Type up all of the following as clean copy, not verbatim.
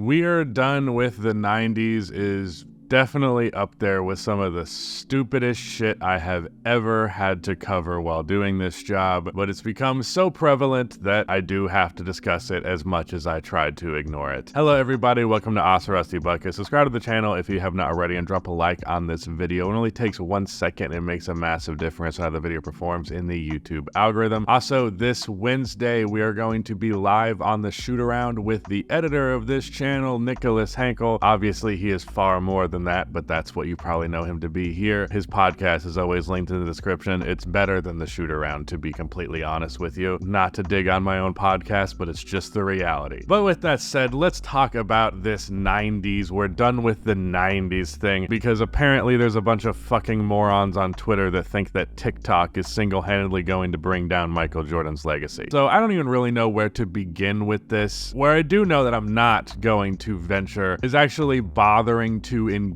We Are Done with the 90s is definitely up there with some of the stupidest shit I have ever had to cover while doing this job, but it's become so prevalent that I do have to discuss it as much as I tried to ignore it. Hello everybody, welcome to Awesome Rusty Bucket. Subscribe to the channel if you have not already and drop a like on this video. It only takes 1 second and it makes a massive difference on how the video performs in the YouTube algorithm. Also, this Wednesday we are going to be live on the shoot around with the editor of this channel, Nicholas Hankel. Obviously he is far more than that, but that's what you probably know him to be here. His podcast is always linked in the description. It's better than the shoot around, to be completely honest with you. Not to dig on my own podcast, but it's just the reality. But with that said, let's talk about this 90s. We're done with the 90s thing because apparently there's a bunch of fucking morons on Twitter that think that TikTok is single-handedly going to bring down Michael Jordan's legacy. So I don't even really know where to begin with this. Where I do know that I'm not going to venture is actually bothering to engage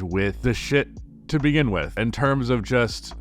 with the shit to begin with, in terms of just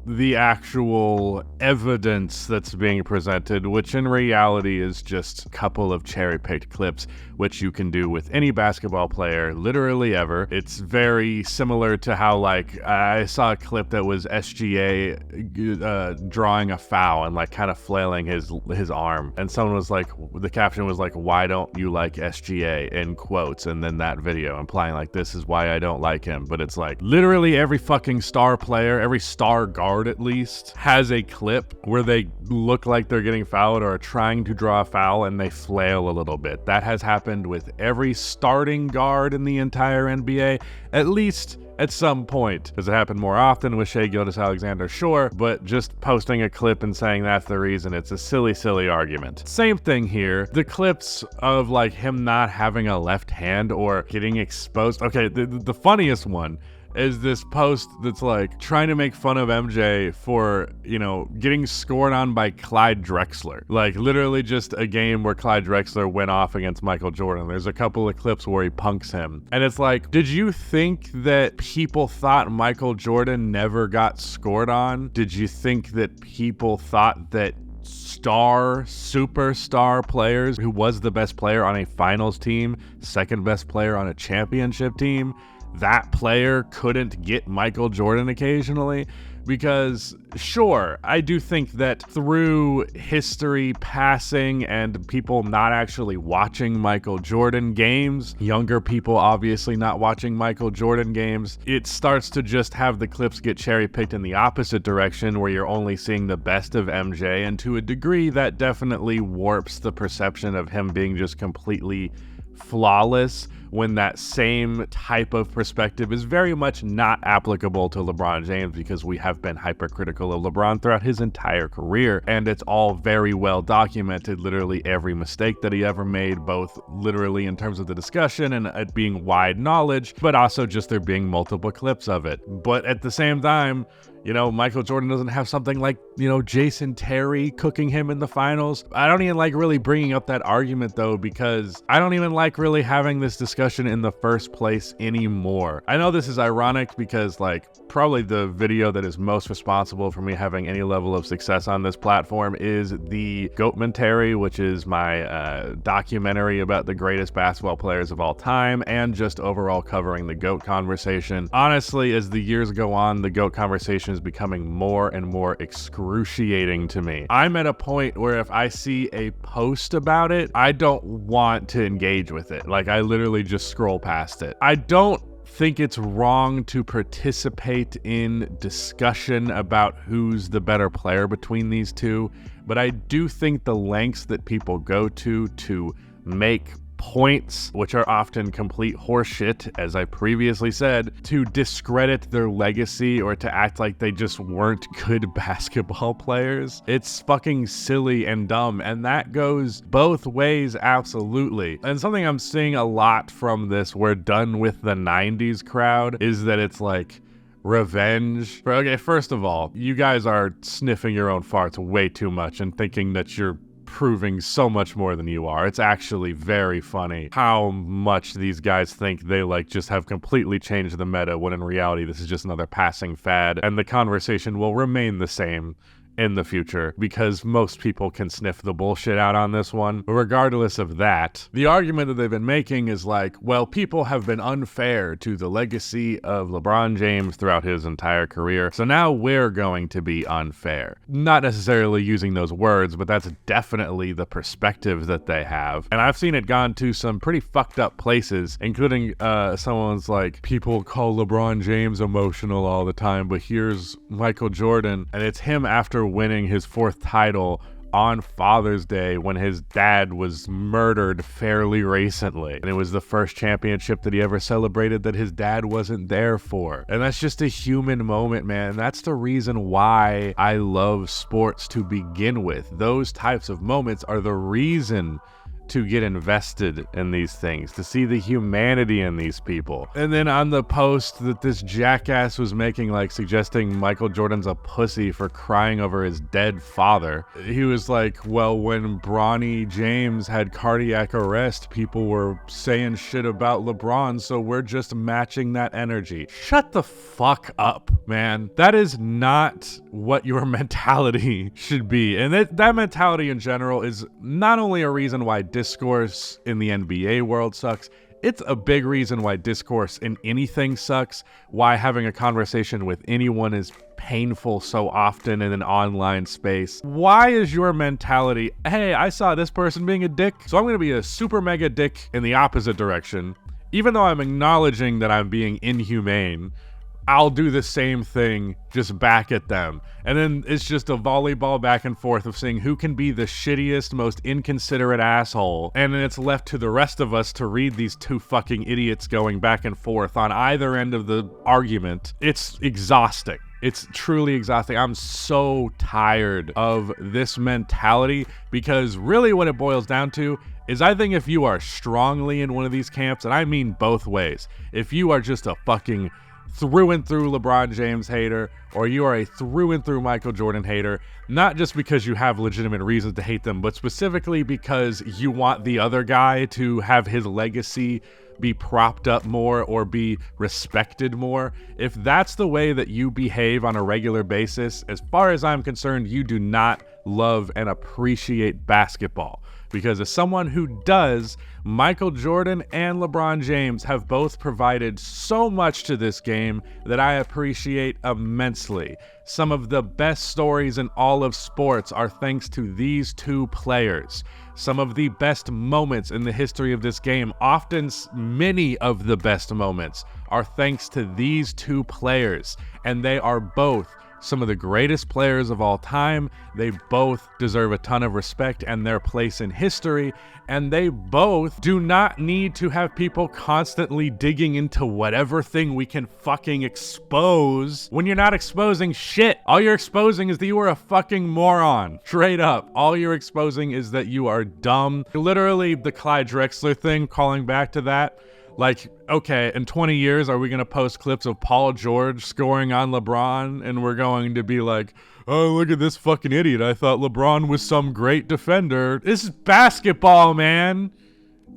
the actual evidence that's being presented, which in reality is just a couple of cherry-picked clips, which you can do with any basketball player literally ever. It's very similar to how, like, I saw a clip that was SGA drawing a foul and like kind of flailing his arm, and someone was like, the caption was like, "Why don't you like SGA?" in quotes, and then that video implying like, this is why I don't like him. But it's like literally every fucking star player, every star guard at least, has a clip where they look like they're getting fouled or are trying to draw a foul and they flail a little bit. That has happened with every starting guard in the entire NBA, at least at some point. Does it happen more often with Shai Gilgeous-Alexander? Sure, but just posting a clip and saying that's the reason, it's a silly argument. Same thing here. The clips of like him not having a left hand or getting exposed. Okay, the funniest one is this post that's like trying to make fun of MJ for, you know, getting scored on by Clyde Drexler. Like literally just a game where Clyde Drexler went off against Michael Jordan. There's a couple of clips where he punks him. And it's like, did you think that people thought Michael Jordan never got scored on? Did you think that people thought that superstar players, who was the best player on a finals team, second best player on a championship team, that player couldn't get Michael Jordan occasionally? Because sure, I do think that through history passing and people not actually watching Michael Jordan games, younger people obviously not watching Michael Jordan games, it starts to just have the clips get cherry-picked in the opposite direction where you're only seeing the best of MJ, and to a degree that definitely warps the perception of him being just completely flawless, when that same type of perspective is very much not applicable to LeBron James, because we have been hypercritical of LeBron throughout his entire career, and it's all very well documented, literally every mistake that he ever made, both literally in terms of the discussion and it being wide knowledge, but also just there being multiple clips of it. But at the same time, you know, Michael Jordan doesn't have something like, you know, Jason Terry cooking him in the finals. I don't even like really bringing up that argument though, because I don't even like really having this discussion in the first place anymore. I know this is ironic because like probably the video that is most responsible for me having any level of success on this platform is the Goatmentary, which is my documentary about the greatest basketball players of all time and just overall covering the GOAT conversation. Honestly, as the years go on, the GOAT conversation is becoming more and more excruciating to me. I'm at a point where if I see a post about it, I don't want to engage with it. Like I literally just scroll past it. I don't think it's wrong to participate in discussion about who's the better player between these two, but I do think the lengths that people go to make points, which are often complete horseshit, as I previously said, to discredit their legacy or to act like they just weren't good basketball players. It's fucking silly and dumb, and that goes both ways, absolutely. And something I'm seeing a lot from this "we're done with the 90s" crowd is that it's like revenge. Okay, first of all, you guys are sniffing your own farts way too much and thinking that you're proving so much more than you are. It's actually very funny how much these guys think they like just have completely changed the meta, when in reality this is just another passing fad and the conversation will remain the same in the future because most people can sniff the bullshit out on this one. But regardless of that, the argument that they've been making is like, well, people have been unfair to the legacy of LeBron James throughout his entire career, so now we're going to be unfair. Not necessarily using those words, but that's definitely the perspective that they have. And I've seen it gone to some pretty fucked up places, including someone's like, people call LeBron James emotional all the time, but here's Michael Jordan, and it's him after winning his 4th title on Father's Day when his dad was murdered fairly recently. And it was the first championship that he ever celebrated that his dad wasn't there for. And that's just a human moment, man. That's the reason why I love sports to begin with. Those types of moments are the reason to get invested in these things, to see the humanity in these people. And then on the post that this jackass was making, like suggesting Michael Jordan's a pussy for crying over his dead father, he was like, well, when Bronny James had cardiac arrest, people were saying shit about LeBron, so we're just matching that energy. Shut the fuck up, man. That is not what your mentality should be. And that mentality in general is not only a reason why discourse in the NBA world sucks, it's a big reason why discourse in anything sucks, why having a conversation with anyone is painful so often in an online space. Why is your mentality, hey, I saw this person being a dick, so I'm going to be a super mega dick in the opposite direction, even though I'm acknowledging that I'm being inhumane, I'll do the same thing just back at them. And then it's just a volleyball back and forth of seeing who can be the shittiest, most inconsiderate asshole. And then it's left to the rest of us to read these two fucking idiots going back and forth on either end of the argument. It's exhausting. It's truly exhausting. I'm so tired of this mentality because really what it boils down to is I think if you are strongly in one of these camps, and I mean both ways, if you are just a fucking through and through LeBron James hater, or you are a through and through Michael Jordan hater, not just because you have legitimate reasons to hate them, but specifically because you want the other guy to have his legacy be propped up more or be respected more. If that's the way that you behave on a regular basis, as far as I'm concerned, you do not love and appreciate basketball. Because as someone who does, Michael Jordan and LeBron James have both provided so much to this game that I appreciate immensely. Some of the best stories in all of sports are thanks to these two players. Some of the best moments in the history of this game, often many of the best moments, are thanks to these two players. And they are both some of the greatest players of all time. They both deserve a ton of respect and their place in history, and they both do not need to have people constantly digging into whatever thing we can fucking expose when you're not exposing shit. All you're exposing is that you are a fucking moron. Straight up. All you're exposing is that you are dumb. Literally, the Clyde Drexler thing, calling back to that. Like, okay, in 20 years, are we going to post clips of Paul George scoring on LeBron? And we're going to be like, oh, look at this fucking idiot. I thought LeBron was some great defender. This is basketball, man.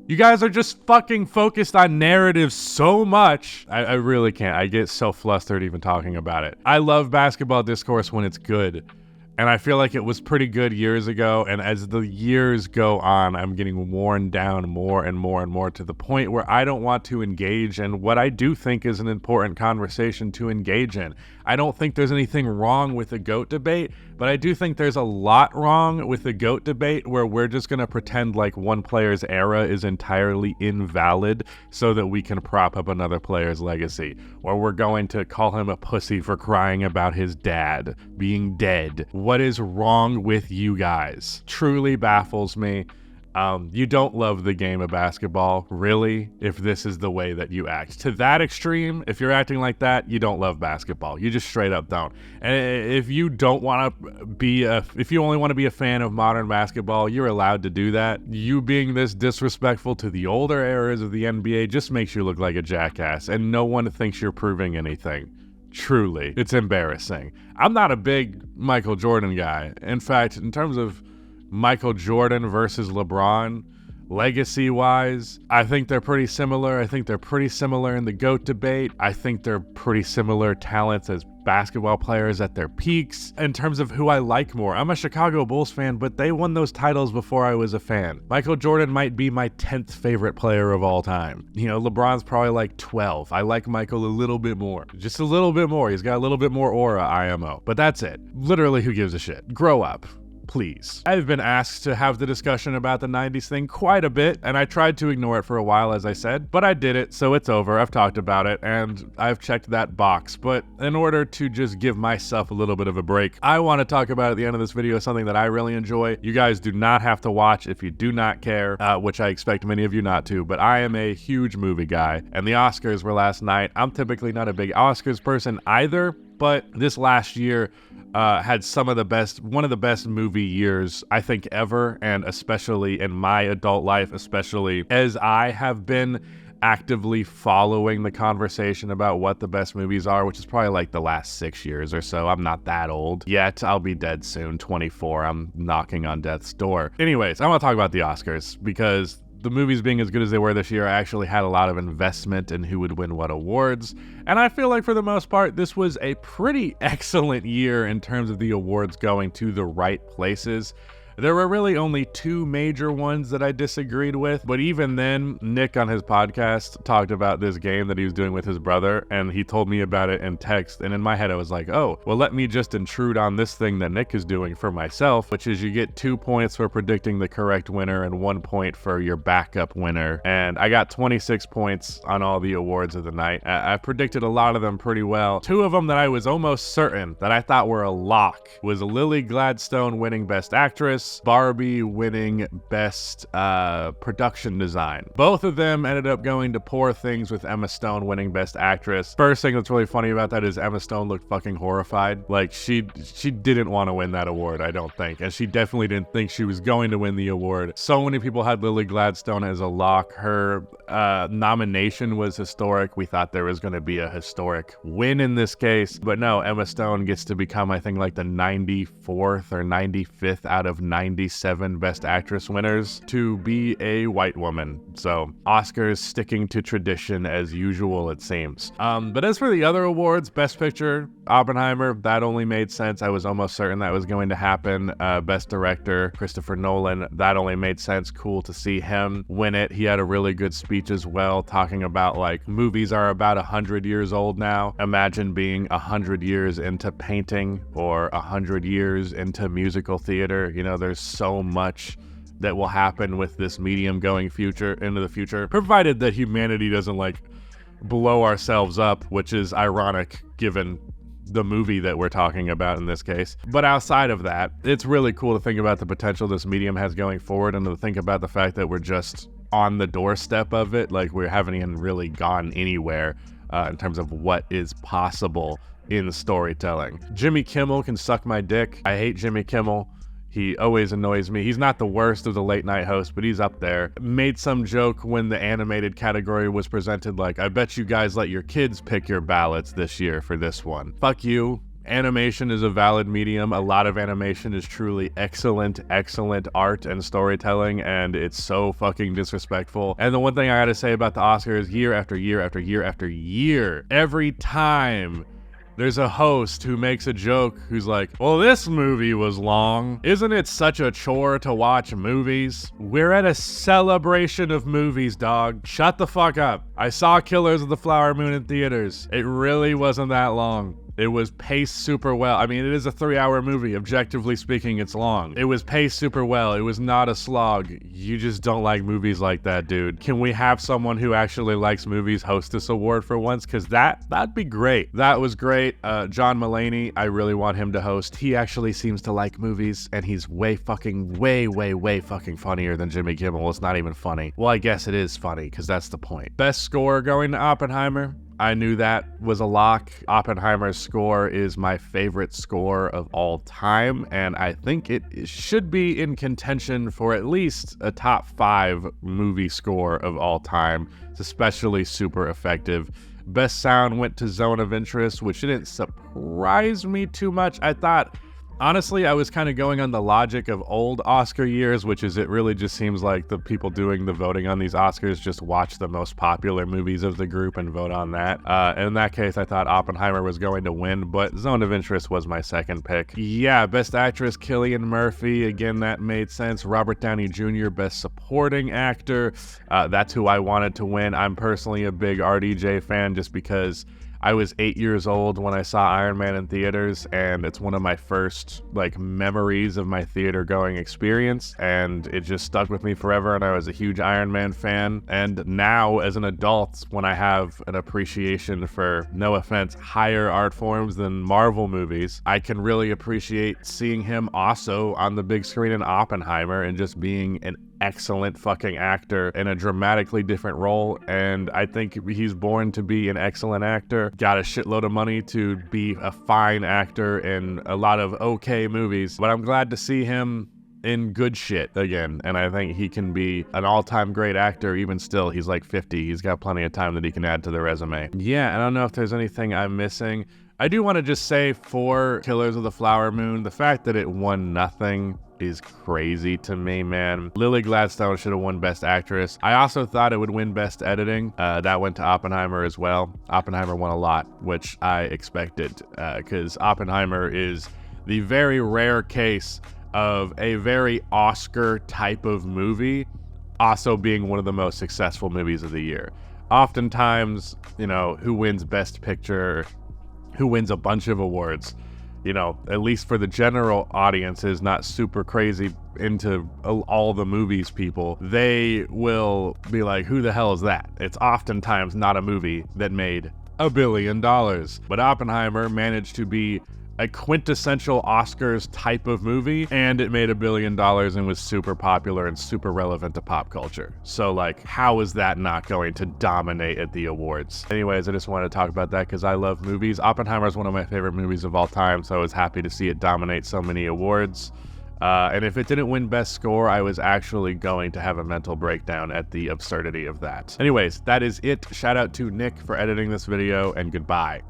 You guys are just fucking focused on narrative so much. I really can't. I get so flustered even talking about it. I love basketball discourse when it's good. And I feel like it was pretty good years ago, and as the years go on, I'm getting worn down more and more and more to the point where I don't want to engage in what I do think is an important conversation to engage in. I don't think there's anything wrong with the GOAT debate, but I do think there's a lot wrong with the GOAT debate where we're just going to pretend like one player's era is entirely invalid so that we can prop up another player's legacy. Or we're going to call him a pussy for crying about his dad being dead. What is wrong with you guys? Truly baffles me. You don't love the game of basketball, really, if this is the way that you act. To that extreme, if you're acting like that, you don't love basketball. You just straight up don't. And if you don't want to be if you only want to be a fan of modern basketball, you're allowed to do that. You being this disrespectful to the older eras of the NBA just makes you look like a jackass, and no one thinks you're proving anything. Truly, it's embarrassing. I'm not a big Michael Jordan guy. In fact, in terms of Michael Jordan versus LeBron, Legacy-wise, I think they're pretty similar. I think they're pretty similar in the GOAT debate. I think they're pretty similar talents as basketball players at their peaks. In terms of who I like more, I'm a Chicago Bulls fan, but they won those titles before I was a fan. Michael Jordan might be my 10th favorite player of all time. You know, LeBron's probably like 12. I like Michael a little bit more. Just a little bit more. He's got a little bit more aura, IMO. But that's it. Literally, who gives a shit? Grow up. Please. I've been asked to have the discussion about the 90s thing quite a bit, and I tried to ignore it for a while, as I said, but I did it, so it's over. I've talked about it, and I've checked that box. But in order to just give myself a little bit of a break, I want to talk about at the end of this video something that I really enjoy. You guys do not have to watch if you do not care, which I expect many of you not to, but I am a huge movie guy, and the Oscars were last night. I'm typically not a big Oscars person either, but this last year had one of the best movie years I think ever, and especially in my adult life, especially as I have been actively following the conversation about what the best movies are, which is probably like the last 6 years or so. I'm not that old yet. I'll be dead soon, 24. I'm knocking on death's door. Anyways, I want to talk about the Oscars because the movies being as good as they were this year, I actually had a lot of investment in who would win what awards. And I feel like for the most part, this was a pretty excellent year in terms of the awards going to the right places. There were really only two major ones that I disagreed with, but even then, Nick on his podcast talked about this game that he was doing with his brother, and he told me about it in text, and in my head I was like, oh, well, let me just intrude on this thing that Nick is doing for myself, which is you get 2 points for predicting the correct winner and 1 point for your backup winner, and I got 26 points on all the awards of the night. I predicted a lot of them pretty well. 2 of them that I was almost certain that I thought were a lock was Lily Gladstone winning Best Actress, Barbie winning Best Production Design. Both of them ended up going to Poor Things with Emma Stone winning Best Actress. First thing that's really funny about that is Emma Stone looked fucking horrified. Like she didn't want to win that award, I don't think. And she definitely didn't think she was going to win the award. So many people had Lily Gladstone as a lock. Her nomination was historic. We thought there was going to be a historic win in this case. But no, Emma Stone gets to become, I think, like the 94th or 95th out of 97 Best Actress winners to be a white woman. So Oscars sticking to tradition as usual, it seems. But as for the other awards, Best Picture, Oppenheimer, that only made sense. I was almost certain that was going to happen. Best Director, Christopher Nolan, that only made sense. Cool to see him win it. He had a really good speech as well, talking about like movies are about 100 years old now. Imagine being 100 years into painting or 100 years into musical theater. You know, there's so much that will happen with this medium going into the future, provided that humanity doesn't like blow ourselves up, which is ironic given the movie that we're talking about in this case. But outside of that, it's really cool to think about the potential this medium has going forward and to think about the fact that we're just on the doorstep of it. Like we haven't even really gone anywhere in terms of what is possible in storytelling. Jimmy Kimmel can suck my dick. I hate Jimmy Kimmel. He always annoys me. He's not the worst of the late night hosts, but he's up there. Made some joke when the animated category was presented, like, I bet you guys let your kids pick your ballots this year for this one. Fuck you. Animation is a valid medium. A lot of animation is truly excellent art and storytelling, and it's so fucking disrespectful. And the one thing I gotta say about the Oscars, year after year after year after year, every time there's a host who makes a joke who's like, well, this movie was long. Isn't it such a chore to watch movies? We're at a celebration of movies, dog. Shut the fuck up. I saw Killers of the Flower Moon in theaters. It really wasn't that long. It was paced super well. I mean, it is a 3-hour movie. Objectively speaking, it's long. It was paced super well. It was not a slog. You just don't like movies like that, dude. Can we have someone who actually likes movies host this award for once? Because that'd be great. That was great. John Mulaney, I really want him to host. He actually seems to like movies, and he's way fucking funnier than Jimmy Kimmel. It's not even funny. Well, I guess it is funny, because that's the point. Best score going to Oppenheimer. I knew that was a lock. Oppenheimer's score is my favorite score of all time, and I think it should be in contention for at least a top 5 movie score of all time. It's especially super effective. Best sound went to Zone of Interest, which didn't surprise me too much. I thought Honestly, I was kind of going on the logic of old Oscar years, which is it really just seems like the people doing the voting on these Oscars just watch the most popular movies of the group and vote on that. In that case, I thought Oppenheimer was going to win, but Zone of Interest was my second pick. Yeah, Best Actress, Cillian Murphy. Again, that made sense. Robert Downey Jr., Best Supporting Actor. That's who I wanted to win. I'm personally a big RDJ fan just because I was 8 years old when I saw Iron Man in theaters, and it's one of my first memories of my theater going experience, and it just stuck with me forever, and I was a huge Iron Man fan. And now as an adult, when I have an appreciation for, no offense, higher art forms than Marvel movies, I can really appreciate seeing him also on the big screen in Oppenheimer and just being an excellent fucking actor in a dramatically different role. And I think he's born to be an excellent actor, got a shitload of money to be a fine actor in a lot of okay movies, but I'm glad to see him in good shit again, and I think he can be an all-time great actor even still. He's like 50, he's got plenty of time that he can add to the resume. Yeah, I don't know if there's anything I'm missing. I do want to just say for Killers of the Flower Moon, the fact that it won nothing is crazy to me, man. Lily Gladstone should have won Best Actress. I also thought it would win Best Editing. That went to Oppenheimer as well. Oppenheimer won a lot, which I expected, because Oppenheimer is the very rare case of a very Oscar type of movie also being one of the most successful movies of the year. Oftentimes, who wins Best Picture, who wins a bunch of awards, at least for the general audience is not super crazy into all the movies people, they will be like, who the hell is that? It's oftentimes not a movie that made $1 billion. But Oppenheimer managed to be a quintessential Oscars type of movie, and it made $1 billion and was super popular and super relevant to pop culture. So how is that not going to dominate at the awards? Anyways, I just wanted to talk about that because I love movies. Oppenheimer is one of my favorite movies of all time, so I was happy to see it dominate so many awards. And if it didn't win Best Score, I was actually going to have a mental breakdown at the absurdity of that. Anyways, that is it. Shout out to Nick for editing this video, and goodbye.